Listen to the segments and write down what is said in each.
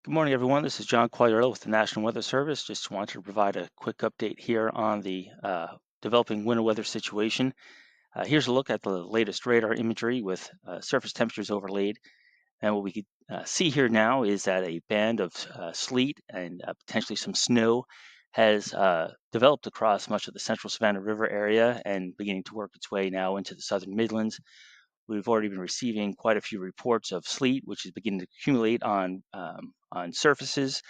Good morning, everyone. This is John Quagliariello with the National Weather Service. Just wanted to provide a quick update here on the developing winter weather situation. Here's a look at the latest radar imagery with surface temperatures overlaid. And what we could see here now is that a band of sleet and potentially some snow has developed across much of the central Savannah River area and beginning to work its way now into the southern Midlands. We've already been receiving quite a few reports of sleet, which is beginning to accumulate on surfaces.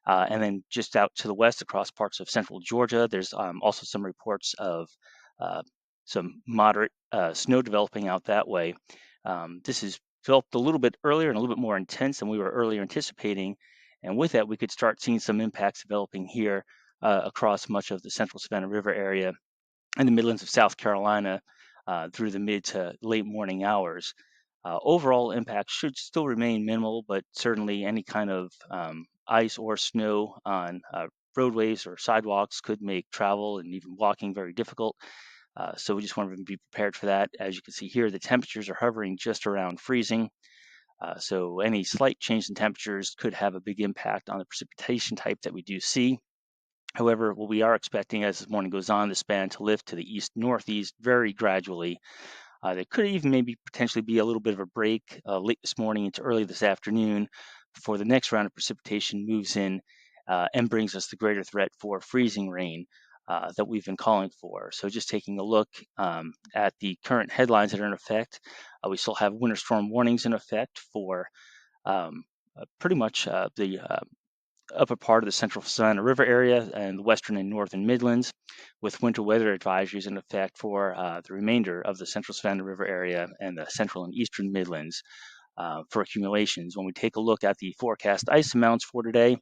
And then just out to the west, across parts of central Georgia, there's also some reports of uh, some moderate snow developing out that way. This has developed a little bit earlier and a little bit more intense than we were earlier anticipating. And with that, we could start seeing some impacts developing here across much of the central Savannah River area and the Midlands of South Carolina through the mid to late morning hours. Overall impact should still remain minimal, but certainly any kind of ice or snow on roadways or sidewalks could make travel and even walking very difficult. So we just want to be prepared for that. As you can see here, the temperatures are hovering just around freezing. So any slight change in temperatures could have a big impact on the precipitation type that we do see. However, what we are expecting as the morning goes on, the span to lift to the east northeast very gradually. There could even maybe potentially be a little bit of a break late this morning into early this afternoon before the next round of precipitation moves in and brings us the greater threat for freezing rain that we've been calling for. So, just taking a look at the current headlines that are in effect, we still have winter storm warnings in effect for pretty much the upper part of the central Savannah River area and the western and northern Midlands, with winter weather advisories in effect for the remainder of the central Savannah River area and the central and eastern Midlands for accumulations. When we take a look at the forecast ice amounts for today,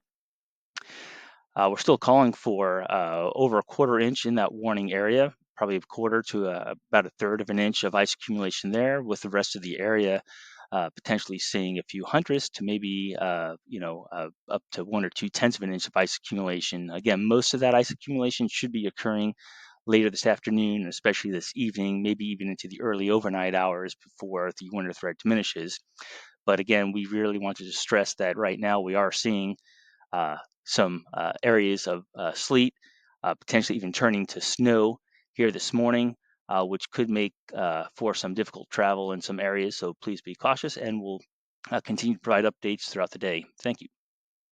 we're still calling for over a quarter inch in that warning area, probably a quarter to about a third of an inch of ice accumulation there, with the rest of the area potentially seeing a few hundredths to maybe up to 1 or 2 tenths of an inch of ice accumulation. Again, most of that ice accumulation should be occurring later this afternoon, especially this evening, maybe even into the early overnight hours before the winter threat diminishes. But again, we really wanted to stress that right now we are seeing some areas of sleet, potentially even turning to snow here this morning, which could make for some difficult travel in some areas. So please be cautious, and we'll continue to provide updates throughout the day. Thank you.